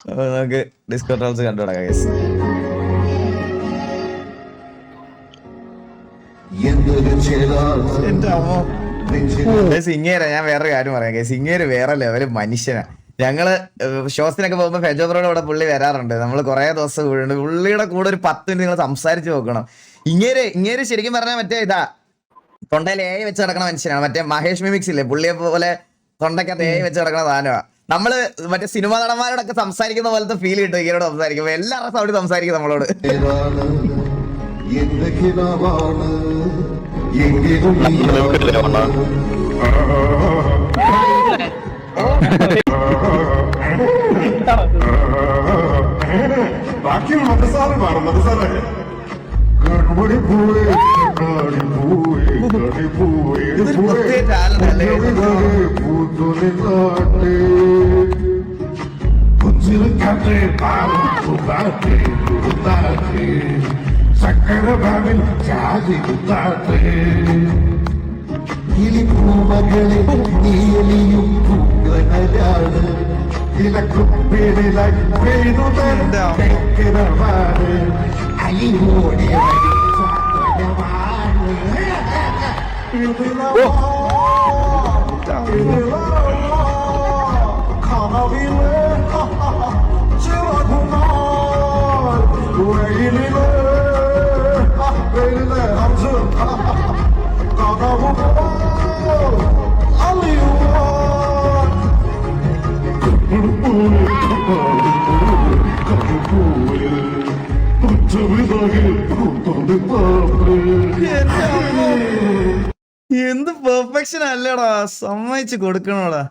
നമുക്ക് disco trolls കണ്ടു തുടങ്ങാം guys. സിംഗേര ഞാൻ വേറൊരു കാര്യം പറയാം. സിംഗേര് വേറെ ലെവല് മനുഷ്യനാ. ഞങ്ങള് ഷോസിനൊക്കെ പോകുമ്പോ ഫെജോബ്രോയുടെ ഇവിടെ പുള്ളി വരാറുണ്ട്. നമ്മൾ കുറെ ദിവസം പുള്ളിയുടെ കൂടെ ഒരു 10 മിനിറ്റ് നിങ്ങൾ സംസാരിച്ച് നോക്കണം. ഇങ്ങേര് ശരിക്കും പറഞ്ഞാൽ മറ്റേ ഇതാ തൊണ്ടയിൽ വെച്ച് കിടക്കണ മനുഷ്യനാണ്. മറ്റേ മഹേഷ് മിമിക്സ് ഇല്ലേ, പുള്ളിയെ പോലെ തൊണ്ടയ്ക്കകത്ത് വെച്ച് കിടക്കണ സാധനമാണ്. നമ്മള് മറ്റേ സിനിമാ നടന്മാരോടൊക്കെ സംസാരിക്കുന്ന പോലത്തെ ഫീൽ കിട്ടും ഇങ്ങനോട് സംസാരിക്കുമ്പോ. എല്ലാവരുടെ സൗണ്ട് സംസാരിക്കും നമ്മളോട്. ബാക്കി മതസാറ് സക്കര ഭാവിൽ ജാതി കുത്താത്തേ ഇലിപ്പൂമകളെ നീലിയും പൂങ്കനരാണ് ഇലക്കുപ്പീടിലായി പെയ്തുതരവാണ് അലിമോടെ കനവിലെ ചിറകുമാർ വെയിലിലെ അഞ്ച് കനവുമാർ അലിയുമാർ എന്ത് പെർഫെക്ഷൻ അല്ലടാ, സമ്മതിച്ച് കൊടുക്കണോടാ.